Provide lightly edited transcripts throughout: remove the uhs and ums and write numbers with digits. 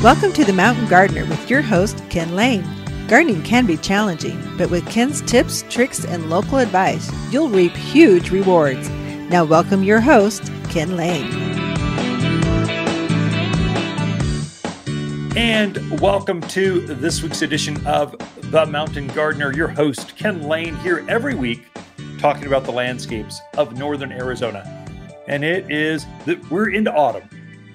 Welcome to The Mountain Gardener with your host, Ken Lain. Gardening can be challenging, but with Ken's tips, tricks, and local advice, you'll reap huge rewards. Now welcome your host, Ken Lain. And welcome to this week's edition of The Mountain Gardener. Your host, Ken Lain, here every week talking about the landscapes of northern Arizona. And we're into autumn.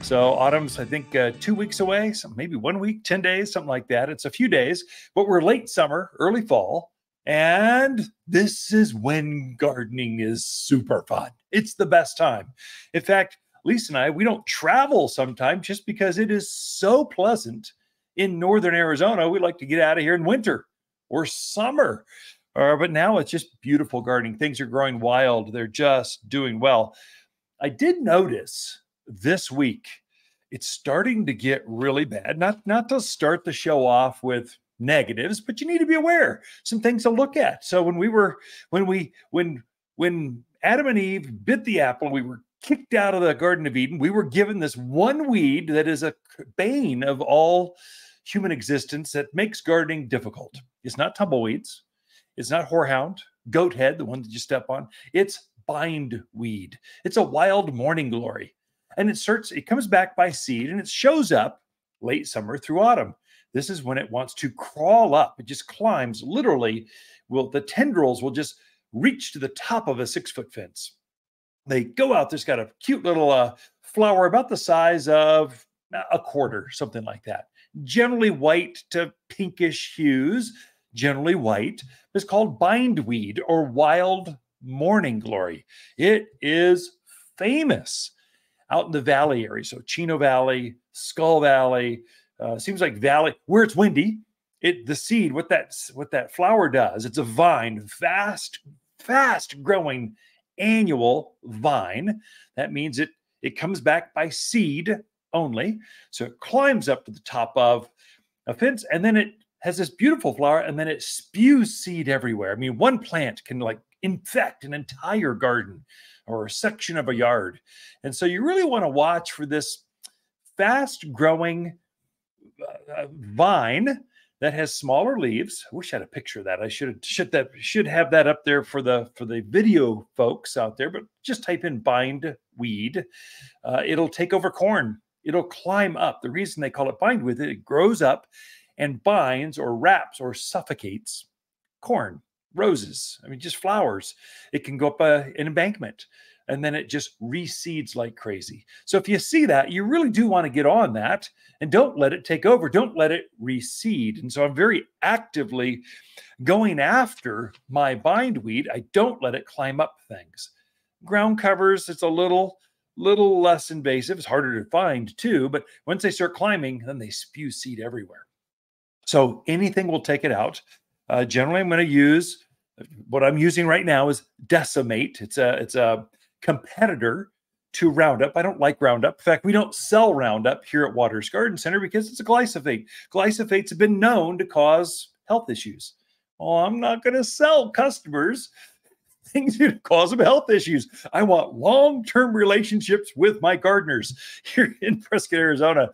So autumn's, I think, 2 weeks away, so maybe 1 week, 10 days, something like that. It's a few days, but we're late summer, early fall. And this is when gardening is super fun. It's the best time. In fact, Lisa and I, we don't travel sometimes just because it is so pleasant in northern Arizona. We like to get out of here in winter or summer. But now it's just beautiful gardening. Things are growing wild. They're just doing well. I did notice this week, it's starting to get really bad. Not to start the show off with negatives, but you need to be aware. Some things to look at. So when Adam and Eve bit the apple, we were kicked out of the Garden of Eden. We were given this one weed that is a bane of all human existence that makes gardening difficult. It's not tumbleweeds. It's not horehound, goat head, the one that you step on. It's bindweed. It's a wild morning glory. And it comes back by seed and it shows up late summer through autumn. This is when it wants to crawl up. It just climbs, literally, the tendrils will just reach to the top of a 6-foot fence. They go out, there's got a cute little flower about the size of a quarter, something like that. Generally white to pinkish hues, generally white. It's called bindweed or wild morning glory. It is famous out in the valley area. So Chino Valley, Skull Valley, seems like valley where it's windy. The seed, what that flower does, it's a vine, fast growing annual vine. That means it comes back by seed only. So it climbs up to the top of a fence and then it has this beautiful flower and then it spews seed everywhere. I mean, one plant can like infect an entire garden or a section of a yard. And so you really want to watch for this fast growing vine that has smaller leaves. I wish I had a picture of that. I should have that up there for the video folks out there, but just type in bindweed. It'll take over corn. It'll climb up. The reason they call it bindweed, it grows up and binds or wraps or suffocates corn, roses, just flowers. It can go up an embankment and then it just reseeds like crazy. So if you see that, you really do want to get on that and don't let it take over. Don't let it reseed. And so I'm very actively going after my bindweed. I don't let it climb up things. Ground covers, it's a little less invasive. It's harder to find too, but once they start climbing, then they spew seed everywhere. So anything will take it out. Generally, I'm going to use what I'm using right now is Decimate. It's a competitor to Roundup. I don't like Roundup. In fact, we don't sell Roundup here at Waters Garden Center because it's a glyphosate. Glyphosates have been known to cause health issues. Well, I'm not going to sell customers things that cause them health issues. I want long-term relationships with my gardeners here in Prescott, Arizona.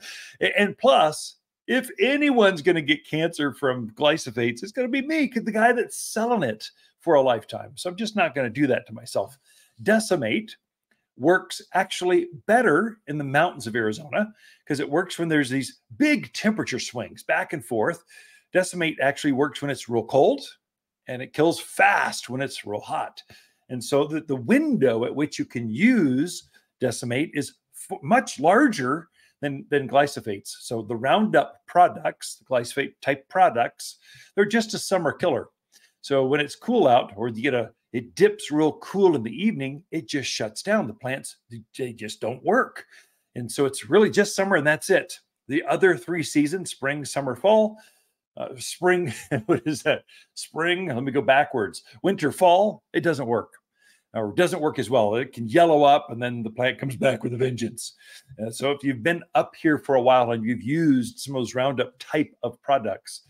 And plus, if anyone's going to get cancer from glyphosates, it's going to be me, the guy that's selling it for a lifetime. So I'm just not going to do that to myself. Decimate works actually better in the mountains of Arizona because it works when there's these big temperature swings back and forth. Decimate actually works when it's real cold and it kills fast when it's real hot. And so the window at which you can use Decimate is much larger than glyphosates. So the Roundup products, the glyphosate type products, they're just a summer killer. So when it's cool out or it dips real cool in the evening, it just shuts down. The plants, they just don't work. And so it's really just summer and that's it. The other 3 seasons, spring, summer, fall, spring, what is that? Spring, let me go backwards. Winter, fall, it doesn't work. Or doesn't work as well. It can yellow up and then the plant comes back with a vengeance. So if you've been up here for a while and you've used some of those Roundup type of products,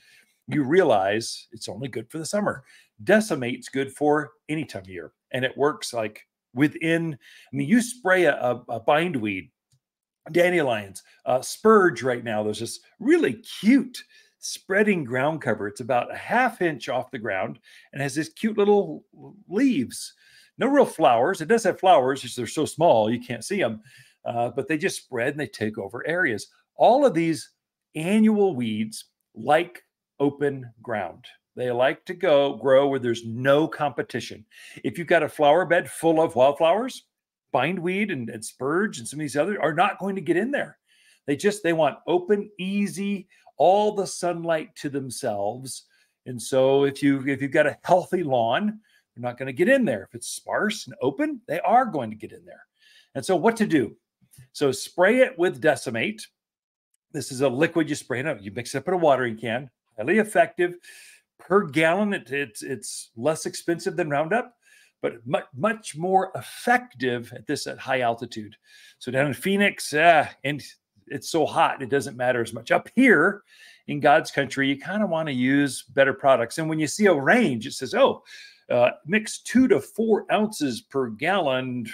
you realize it's only good for the summer. Decimate's good for any time of year. And it works like you spray a bindweed dandelions, spurge right now. There's this really cute spreading ground cover. It's about a ½ inch off the ground and has this cute little leaves. No real flowers. It does have flowers, just they're so small you can't see them, but they just spread and they take over areas. All of these annual weeds like open ground. They like to grow where there's no competition. If you've got a flower bed full of wildflowers, bindweed and spurge and some of these others are not going to get in there. They want open, easy, all the sunlight to themselves. And so if you've got a healthy lawn, they're not going to get in there. If it's sparse and open, they are going to get in there. And so what to do? So spray it with Decimate. This is a liquid you spray it up. You mix it up in a watering can. Highly effective. Per gallon, it's less expensive than Roundup, but much more effective at high altitude. So down in Phoenix, and it's so hot, it doesn't matter as much. Up here in God's country, you kind of want to use better products. And when you see a range, it says, mix 2 to 4 ounces per gallon.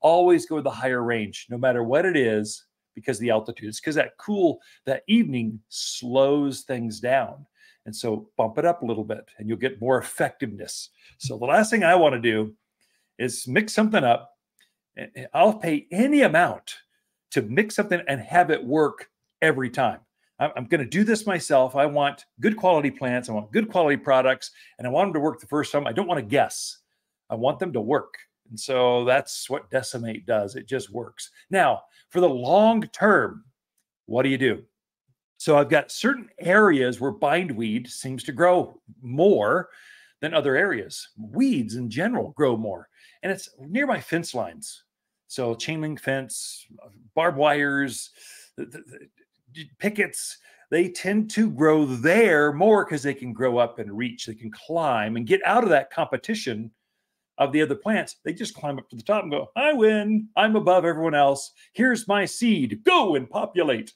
Always go with the higher range, no matter what it is, because of the altitude. It's because that evening slows things down. And so bump it up a little bit and you'll get more effectiveness. So the last thing I want to do is mix something up. I'll pay any amount to mix something and have it work every time. I'm going to do this myself. I want good quality plants. I want good quality products, and I want them to work the first time. I don't want to guess. I want them to work. And so that's what Decimate does. It just works. Now, for the long term, what do? So I've got certain areas where bindweed seems to grow more than other areas. Weeds in general grow more, and it's near my fence lines. So chain link fence, barbed wires, the pickets, they tend to grow there more because they can grow up and reach, they can climb and get out of that competition of the other plants. They just climb up to the top and go, I win, I'm above everyone else. Here's my seed, go and populate.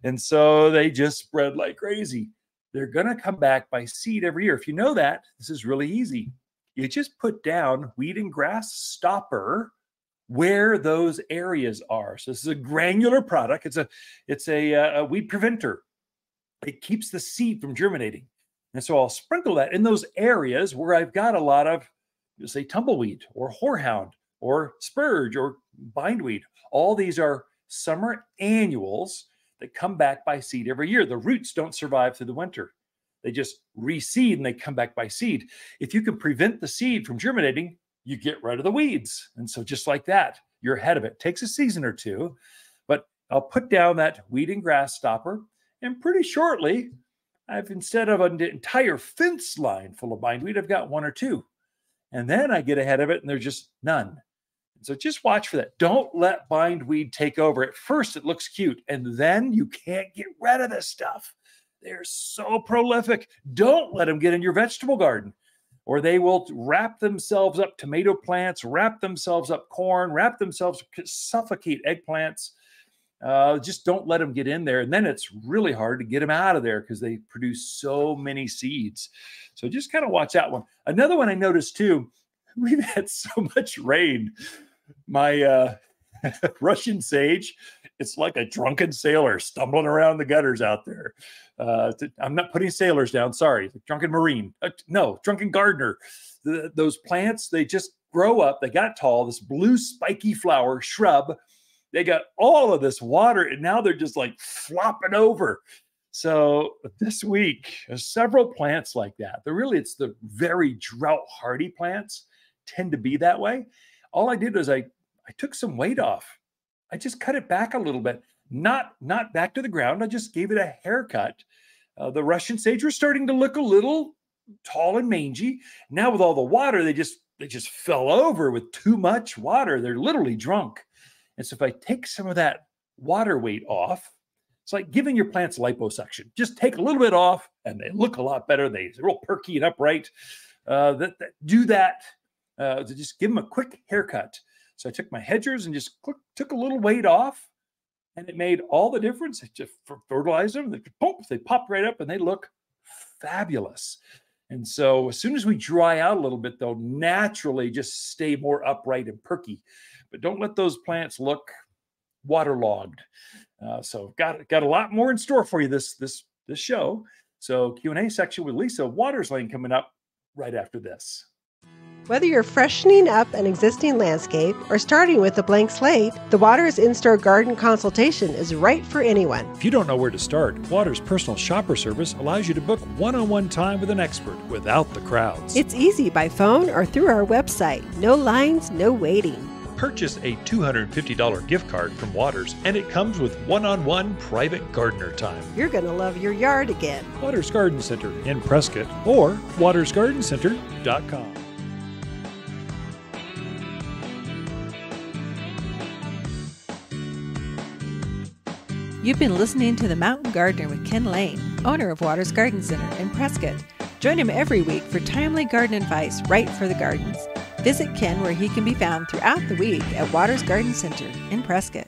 And so they just spread like crazy. They're going to come back by seed every year. If you know that, this is really easy. You just put down weed and grass stopper where those areas are. So this is a granular product. It's a weed preventer. It keeps the seed from germinating. And so I'll sprinkle that in those areas where I've got a lot of, say, tumbleweed or horehound or spurge or bindweed. All these are summer annuals that come back by seed every year. The roots don't survive through the winter. They just reseed and they come back by seed. If you can prevent the seed from germinating, you get rid of the weeds. And so just like that, you're ahead of it. It takes a season or two, but I'll put down that weed and grass stopper, and pretty shortly, instead of an entire fence line full of bindweed, I've got 1 or 2. And then I get ahead of it and there's just none. So just watch for that. Don't let bindweed take over. At first, it looks cute, and then you can't get rid of this stuff. They're so prolific. Don't let them get in your vegetable garden, or they will wrap themselves up tomato plants, wrap themselves up corn, suffocate eggplants. Just don't let them get in there. And then it's really hard to get them out of there because they produce so many seeds. So just kind of watch that one. Another one I noticed too, we've had so much rain. My Russian sage, it's like a drunken sailor stumbling around the gutters out there. I'm not putting sailors down, sorry. Drunken marine. No, drunken gardener. Those plants, they just grow up. They got tall, this blue spiky flower, shrub. They got all of this water, and now they're just like flopping over. So this week, several plants like that. It's the very drought hardy plants tend to be that way. All I did was I took some weight off. I just cut it back a little bit, not back to the ground. I just gave it a haircut. The Russian sage were starting to look a little tall and mangy. Now with all the water, they just fell over with too much water. They're literally drunk. And so if I take some of that water weight off, it's like giving your plants liposuction. Just take a little bit off and they look a lot better. They're real perky and upright. Do that. Just give them a quick haircut. So I took my hedgers and just took a little weight off, and it made all the difference. I just fertilized them. They popped right up and they look fabulous. And so as soon as we dry out a little bit, they'll naturally just stay more upright and perky. But don't let those plants look waterlogged. So got a lot more in store for you this show. So Q&A section with Lisa Lain coming up right after this. Whether you're freshening up an existing landscape or starting with a blank slate, the Waters In-Store Garden Consultation is right for anyone. If you don't know where to start, Waters' personal shopper service allows you to book one-on-one time with an expert without the crowds. It's easy by phone or through our website. No lines, no waiting. Purchase a $250 gift card from Waters, and it comes with one-on-one private gardener time. You're going to love your yard again. Waters Garden Center in Prescott or watersgardencenter.com. You've been listening to The Mountain Gardener with Ken Lain, owner of Waters Garden Center in Prescott. Join him every week for timely garden advice right for the gardens. Visit Ken where he can be found throughout the week at Waters Garden Center in Prescott.